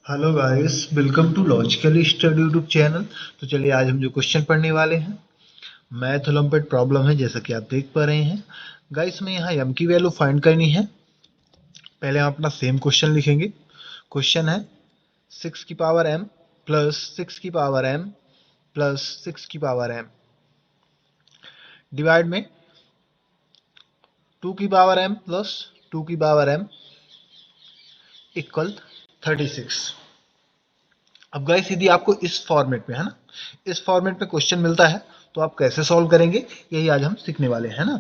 Hello guys, welcome to logical study YouTube channel. तो चलिए आज हम जो क्वेश्चन पढ़ने वाले हैं मैथ ओलंपियाड प्रॉब्लम है, जैसा कि आप देख पा रहे हैं। गाइस में यहाँ m की वैल्यू फाइंड करनी है। पहले हम अपना सेम क्वेश्चन लिखेंगे। क्वेश्चन है 6 की पावर m प्लस 6 की पावर m प्लस 6 की पावर m डिवाइड में 2 की पावर m प्लस 2 की पावर m इक्वल 36। अब गाइस यदि आपको इस फॉर्मेट में है ना, इस फॉर्मेट में क्वेश्चन मिलता है तो आप कैसे सॉल्व करेंगे, यही आज हम सीखने वाले हैं ना।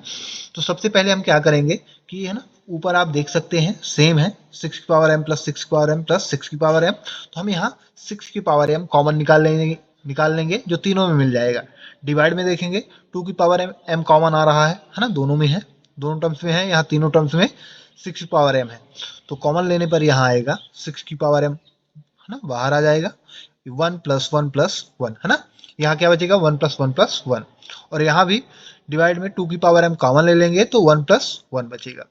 तो सबसे पहले हम क्या करेंगे कि है ना, ऊपर आप देख सकते हैं सेम है 6 की पावर m प्लस 6 की पावर m प्लस 6 की पावर m। तो हम यहाँ 6 की पावर m कॉमन निकाल लेंगे जो तीनों में मिल जाएगा। डिवाइड में देखेंगे 2 की पावर m कॉमन आ रहा है ना, दोनों में है, दोनों टर्म्स में है, यहाँ तीनों टर्म्स में 6 की पावर m है। तो कॉमन लेने पर यहाँ आएगा 6 की पावर m है ना, बाहर आ जाएगा 1 प्लस 1 प्लस 1 है ना। यहाँ क्या बचेगा 1 प्लस 1 प्लस 1। और यहाँ भी डिवाइड में 2 की पावर m कॉमन ले लेंगे तो 1 प्लस 1 बचेगा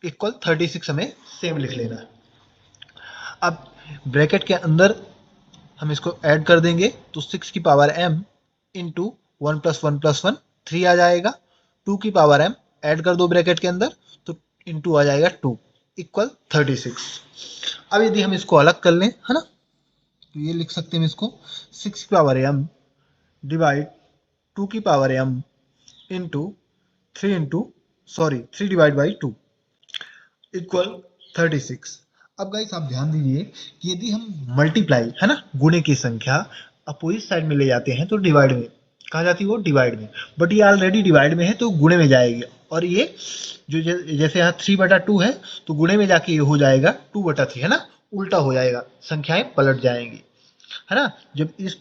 इक्वल 36। हमें सेम लिख लेना है। अब ब्रैकेट के अंदर हम इसको ऐड कर देंगे तो 6 की power m into 1 plus 1 plus 1 3 आ जाएगा। 2 की पावर m ऐड कर दो ब्रैकेट के अंदर तो इंटू आ जाएगा 2 इक्वल 36। अब यदि हम इसको अलग कर लें है ना, तो ये लिख सकते हैं इसको 6 की पावर m डिवाइड 2 की power m into 3 divide by 2 equal 36। अब गाइस आप ध्यान दीजिए कि यदि हम मल्टीप्लाई है ना, गुणे की संख्या अपोजिट साइड में ले जाते हैं तो डिवाइड में कहा जाती है, वो डिवाइड में, बट ये ऑलरेडी डिवाइड में है तो गुणे में जाएगी। और ये जो जैसे यहाँ 3/2 है तो गुणे में जाके ये हो जाएगा 2/3 है ना, उल्टा हो जाएगा, संख्याएं पलट जाएंगी है ना। जब इस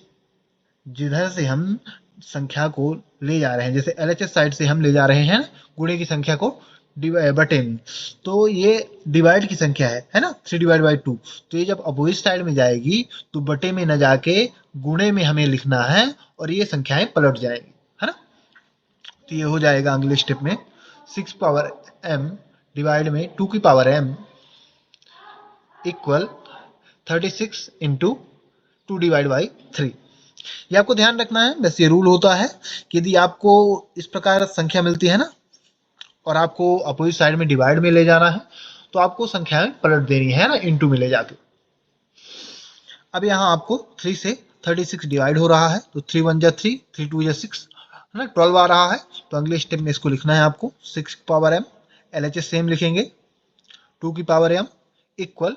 जिधर से हम संख्या को ले जा रहे हैं, जैसे एलएचएस साइड से हम ले जा रहे हैं गुणे की संख्या को बटे में, तो ये डिवाइड की संख्या है ना, 3/2। तो ये जब अपोजिट साइड में जाएगी तो बटे में न जाके गुणे में हमें लिखना है और ये संख्याएं पलट जाएंगी है ना। तो ये हो जाएगा अगले स्टेप में 6 पावर m डिवाइड में 2 की power m equal 36 into 2 divide by 3। ये आपको ध्यान रखना है। बस ये रूल होता है कि यदि आपको इस प्रकार संख्या मिलती है ना और आपको अपोजिट साइड में डिवाइड में ले जाना है तो आपको संख्याएं पलट देनी है ना, इनटू में ले जाके। अब यहाँ आपको 3 से 36 डिवाइड हो रहा है तो 3 1 जा 3, 3 2 जा 6 है ना, 12 आ रहा है। तो अगले स्टेप में इसको लिखना है आपको 6 की पावर m, LHS सेम लिखेंगे, 2 की पावर m इक्वल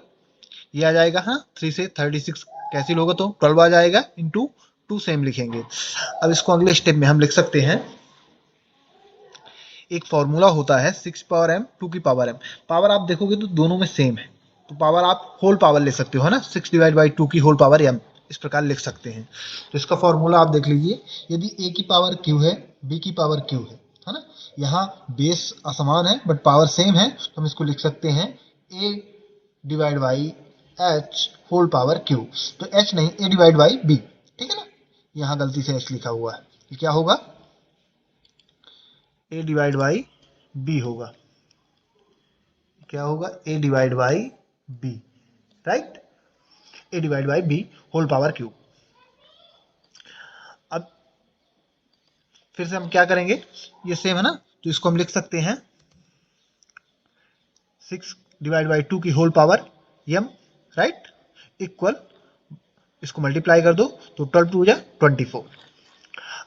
ये आ जाएगा हाँ, 3 से 36 कैंसिल होगा तो 12 आ जाएगा इंटू 2 सेम लिखेंगे। अब इसको अगले स्टेप में हम लिख सकते हैं, एक फॉर्मूला होता है 6 पावर m 2 की पावर m। पावर आप देखोगे तो दोनों में सेम है, तो पावर आप होल पावर ले सकते हो ना, 6 डिवाइड बाई 2 की होल पावर m इस प्रकार लिख सकते हैं। तो इसका फॉर्मूला आप देख लीजिए, यदि a की पावर q है, b की पावर q है ना, यहाँ बेस असमान है बट पावर सेम है तो हम इसको लिख सकते हैं a divide by h whole power q। तो h नहीं, a डिवाइड बाई b, ठीक है ना। यहाँ गलती से h लिखा हुआ है, ये क्या होगा a डिवाइड बाई b होगा, क्या होगा a divide by b, right, a divide by b whole power cube. अब फिर से हम क्या करेंगे, ये सेम है ना, तो इसको हम लिख सकते हैं 6 डिवाइड बाई 2 की whole power m, right, equal इसको मल्टीप्लाई कर दो तो 12 2 जा 24।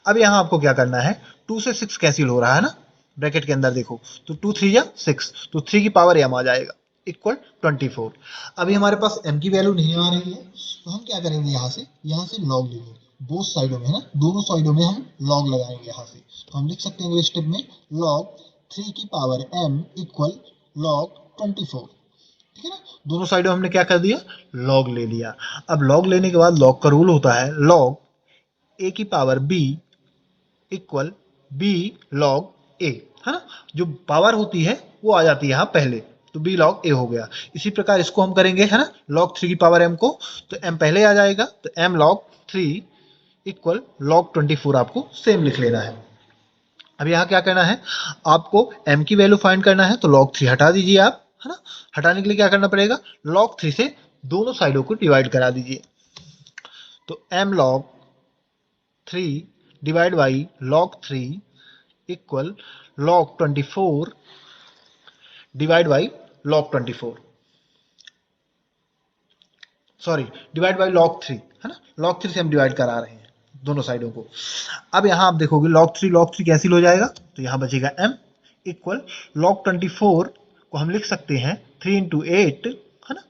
अब यहाँ आपको क्या करना है, 2 से 6 कैंसिल हो रहा है ना, ब्रैकेट के अंदर देखो तो 2 3 जा 6, तो 3 की पावर m आ जाएगा इक्वल 24। अभी हमारे पास m की वैल्यू नहीं आ रही है तो हम क्या करेंगे, यहाँ से लॉग लेंगे, बोथ साइडों में है ना, दोनों साइडों में हम लॉग लगाएंगे यहाँ से। तो हम लिख सकते हैं स्टेप में लॉग 3 की पावर m इक्वल लॉग 24, ठीक है ना। दोनों साइडों हमने क्या कर दिया, लॉग ले लिया। अब लॉग लेने के बाद लॉग का रूल होता है लॉग a की power b equal b log a है ना, जो पावर होती है वो आ जाती है यहाँ पहले, तो b लॉग a हो गया। इसी प्रकार इसको हम करेंगे है ना, लॉग 3 की पावर m को, तो m पहले आ जाएगा तो m लॉग 3 इक्वल लॉग 24 आपको सेम लिख लेना है। अब यहाँ क्या करना है, आपको m की वैल्यू फाइंड करना है तो log 3 हटा दीजिए आप है ना। हटाने के लिए क्या करना पड़ेगा, log 3 से दोनों साइडों को डिवाइड करा दीजिए। तो m log 3 divide by log 3 equal log 24 divide by log 24, sorry divide by log 3 है ना, log 3 से हम डिवाइड करा रहे हैं दोनों साइडों को। अब यहाँ आप देखोगे log 3 कैंसिल हो जाएगा, तो यहाँ बचेगा m इक्वल log 24 को हम लिख सकते हैं 3 इंटू 8 है ना,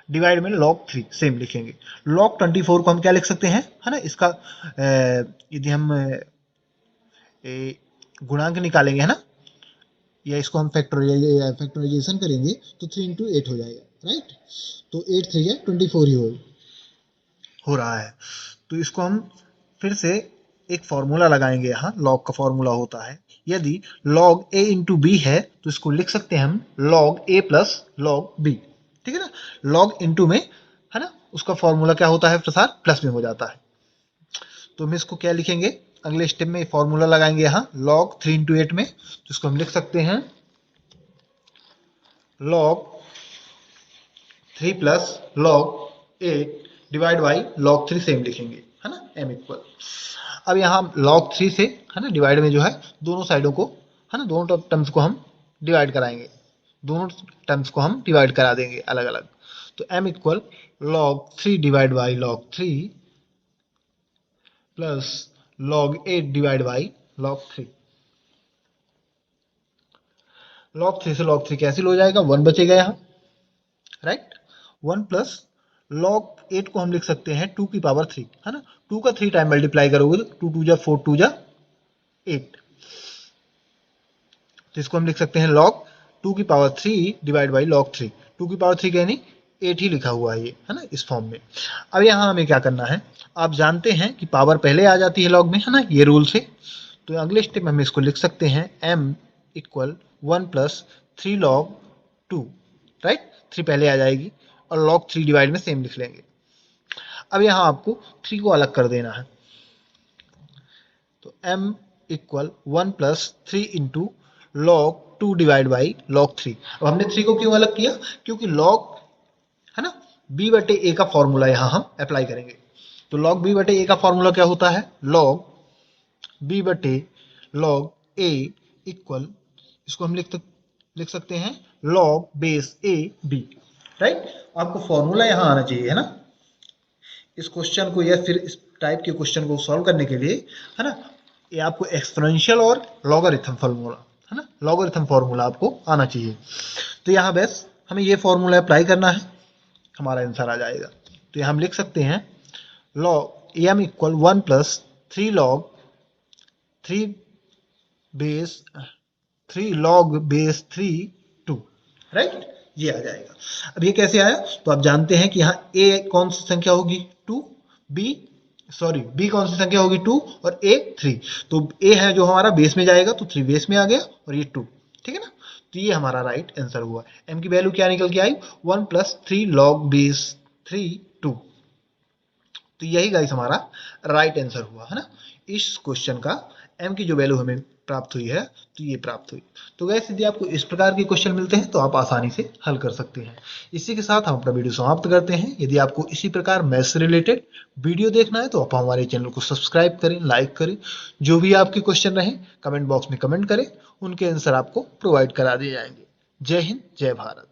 डिवाइड में log 3 सेम लिखेंगे। log 24 को हम क्या लिख सकते हैं है ना, इसका यदि हम गुणांक निकालेंगे है ना, या इसको हम फैक्टराइजेशन करेंगे तो 3 इंटू 8 हो जाएगा, राइट। तो 8 3 या 24 ही हो रहा है। तो इसको हम फिर से एक फॉर्मूला लगाएंगे, यहाँ लॉग का फॉर्मूला होता है, यदि log a इंटू बी है तो इसको लिख सकते हैं हम log a plus log b, ठीक है ना। log इंटू में है ना, उसका फॉर्मूला क्या होता है प्रसार, प्लस में हो जाता है। तो हम इसको क्या लिखेंगे, अगले स्टेप में फॉर्मूला लगाएंगे यहाँ log 3 इंटू 8 में, तो इसको हम लिख सकते हैं log 3 plus log 8 divide by log 3 same लिखेंगे है ना, m इक्वल। अब यहाँ log 3 से है ना डिवाइड में जो है दोनों साइडों को है ना, दोनों टर्म्स को हम डिवाइड कराएंगे, दोनों टर्म्स को हम डिवाइड करा देंगे अलग अलग। तो m equal log 3 divide by log 3 plus log 8 divide by log 3। log 3 से log 3 कैंसिल हो जाएगा, 1 बचेगा यहाँ, राइट। 1 प्लस log 8 को हम लिख सकते हैं 2 की पावर 3 है ना, 2 का 3 टाइम मल्टीप्लाई करोगे तो 2 2 जा 4 2 जा 8, तो इसको हम लिख सकते हैं log 2 की पावर 3 डिवाइड बाई log 3। 2 की पावर 3 यानी 8 ही लिखा हुआ है ये है ना, इस फॉर्म में। अब यहाँ हमें क्या करना है, आप जानते हैं कि पावर पहले आ जाती है log में है ना, ये रूल से। तो अगले स्टेप में हम इसको लिख सकते हैं m equal 1 plus 3 log 2, right. 3 पहले आ जाएगी और log 3 डिवाइड में सेम लिख लेंगे। अब यहाँ आपको 3 को अलग कर देना है, तो m equal 1 plus 3 into log 2 divide by log 3। अब हमने 3 को क्यों अलग किया, क्योंकि log है ना b बटे a का फॉर्मूला यहाँ हम अप्लाई करेंगे। तो log b बटे a का फॉर्मूला क्या होता है, log b बटे log a इक्वल, इसको हम लिख सकते हैं log base a b, right. आपको फॉर्मूला यहाँ आना चाहिए है ना, इस क्वेश्चन को या फिर इस टाइप के क्वेश्चन को सॉल्व करने के लिए है ना, ये आपको एक्सपोनेंशियल और लॉगरिथम फॉर्मूला है ना, लॉगरिथम फॉर्मूला आपको आना चाहिए। तो यहाँ बस हमें ये फॉर्मूला अप्लाई करना है, हमारा आंसर आ जाएगा। तो यहाँ हम लिख सकते हैं log m equal 1 plus 3 log 3 log base 3 2, right, ये आ जाएगा। अब ये कैसे आया, तो आप जानते हैं कि यहाँ a कौन सी संख्या होगी 2, b कौन सी संख्या होगी 2 और a 3। तो a है जो हमारा बेस में जाएगा, तो 3 बेस में आ गया और ये 2, ठीक है ना। तो ये हमारा राइट आंसर हुआ। m की वैल्यू क्या निकल के आई, 1 प्लस 3 log बेस 3 2। तो यही गाइस हमारा राइट आंसर हुआ है ना, इस क्वेश्चन का m की जो वैल्यू हमें प्राप्त हुई है, तो ये प्राप्त हुई। तो गाइस यदि आपको इस प्रकार के क्वेश्चन मिलते हैं तो आप आसानी से हल कर सकते हैं। इसी के साथ हम अपना वीडियो समाप्त करते हैं। यदि आपको इसी प्रकार मैथ्स से रिलेटेड वीडियो देखना है तो आप हमारे चैनल को सब्सक्राइब करें, लाइक करें, जो भी आपके क्वेश्चन रहे कमेंट बॉक्स में कमेंट करें, उनके आंसर आपको प्रोवाइड करा दिए जाएंगे। जय हिंद, जय भारत।